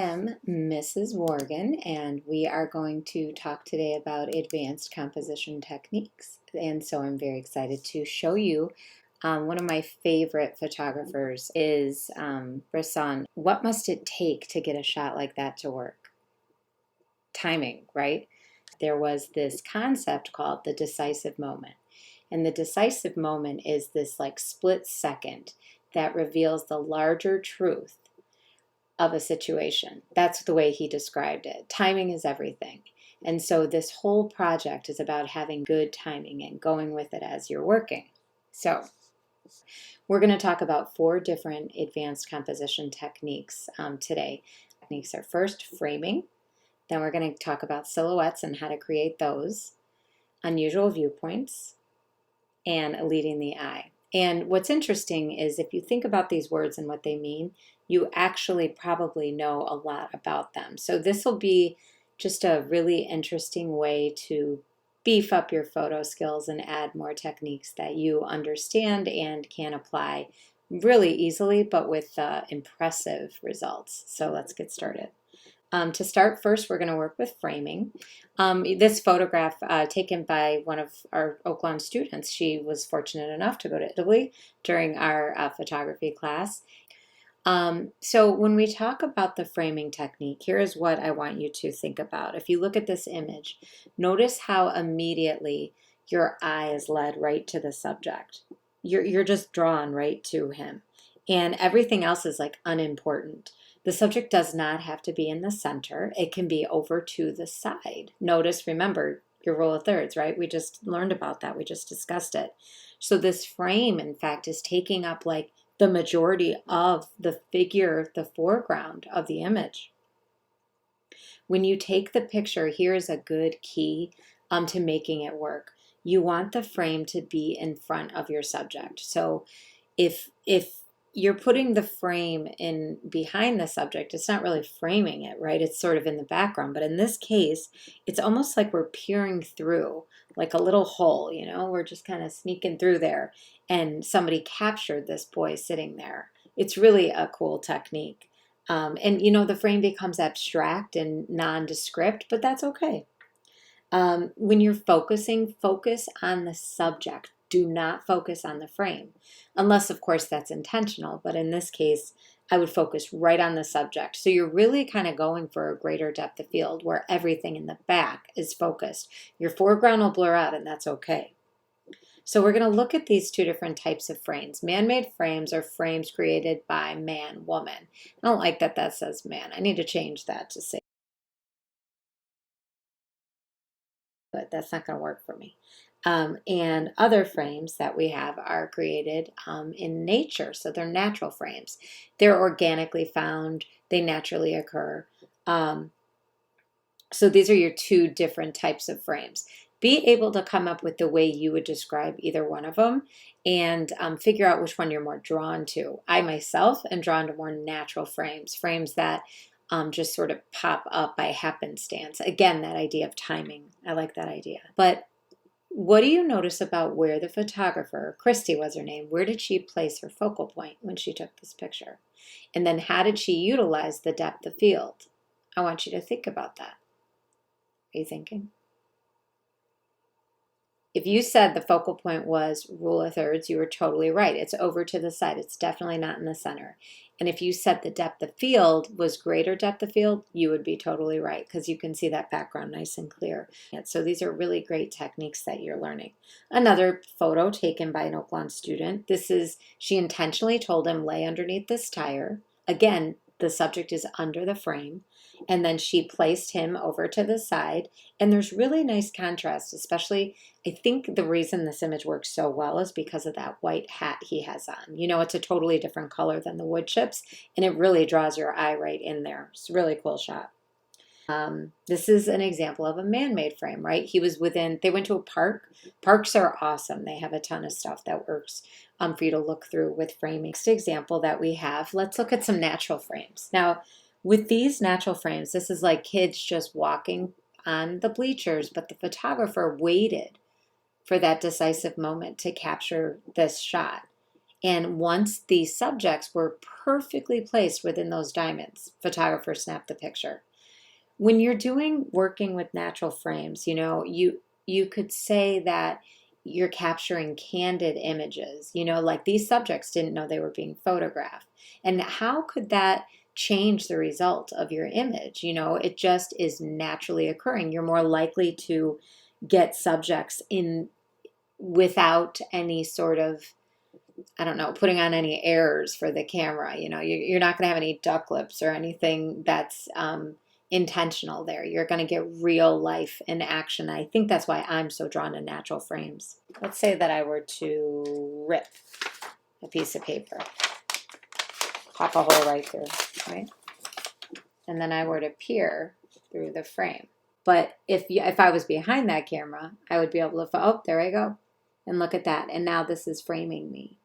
am Mrs. Morgan, and we are going to talk today about advanced composition techniques. And so I'm very excited to show you. One of my favorite photographers is Bresson. What must it take to get a shot like that to work? Timing, right? There was this concept called the decisive moment. And the decisive moment is this like split second that reveals the larger truth of a situation. That's the way he described it. Timing is everything. And so this whole project is about having good timing and going with it as you're working. So we're going to talk about 4 different advanced composition techniques today. Techniques are first framing, then we're going to talk about silhouettes and how to create those, unusual viewpoints, and leading the eye. And what's interesting is if you think about these words and what they mean, you actually probably know a lot about them. So this will be just a really interesting way to beef up your photo skills and add more techniques that you understand and can apply really easily, but with impressive results. So let's get started. To start, first we're going to work with framing. This photograph taken by one of our Oaklawn students. She was fortunate enough to go to Italy during our photography class. So when we talk about the framing technique, here is what I want you to think about. If you look at this image, notice how immediately your eye is led right to the subject. You're just drawn right to him. And everything else is like unimportant. The subject does not have to be in the center. It can be over to the side. Notice, remember, your rule of thirds, right? We just learned about that. We just discussed it. So this frame, in fact, is taking up like the majority of the figure, the foreground of the image. When you take the picture, here's a good key to making it work. You want the frame to be in front of your subject. So if you're putting the frame in behind the subject, it's not really framing it, right? It's sort of in the background. But in this case, it's almost like we're peering through, like a little hole, you know? We're just kind of sneaking through there. And somebody captured this boy sitting there. It's really a cool technique. And, you know, the frame becomes abstract and nondescript, but that's okay. When you're focusing, focus on the subject. Do not focus on the frame, unless, of course, that's intentional. But in this case, I would focus right on the subject. So you're really kind of going for a greater depth of field where everything in the back is focused. Your foreground will blur out, and that's okay. So we're going to look at these 2 different types of frames. Man-made frames are frames created by man, woman. I don't like that that says man. I need to change that to say, but that's not going to work for me. And other frames that we have are created in nature. So they're natural frames. They're organically found. They naturally occur. So these are your 2 different types of frames. Be able to come up with the way you would describe either one of them and figure out which one you're more drawn to. I myself am drawn to more natural frames, frames that just sort of pop up by happenstance. Again, that idea of timing. I like that idea. But what do you notice about where the photographer, Christy was her name, where did she place her focal point when she took this picture? And then how did she utilize the depth of field? I want you to think about that. Are you thinking? If you said the focal point was rule of thirds, you were totally right. It's over to the side. It's definitely not in the center. And if you said the depth of field was greater depth of field, you would be totally right because you can see that background nice and clear. And so these are really great techniques that you're learning. Another photo taken by an Oaklawn student. She intentionally told him lay underneath this tire. Again, the subject is under the frame. And then she placed him over to the side. And there's really nice contrast, especially I think the reason this image works so well is because of that white hat he has on. You know, it's a totally different color than the wood chips, and it really draws your eye right in there. It's a really cool shot. This is an example of a man-made frame, right? They went to a park. Parks are awesome. They have a ton of stuff that works for you to look through with framing. Next example that we have, let's look at some natural frames. Now, with these natural frames, this is like kids just walking on the bleachers, but the photographer waited for that decisive moment to capture this shot. And once the subjects were perfectly placed within those diamonds, photographer snapped the picture. When you're working with natural frames, you could say that you're capturing candid images, like these subjects didn't know they were being photographed. And how could that change the result of your image? It just is naturally occurring. You're more likely to get subjects in without any sort of, I don't know, putting on any errors for the camera. You're not going to have any duck lips or anything that's intentional there. You're going to get real life in action. I think that's why I'm so drawn to natural frames. Let's say that I were to rip a piece of paper, pop a hole right through, right? And then I were to peer through the frame. But if I was behind that camera, I would be able to, oh, there I go. And look at that. And now this is framing me.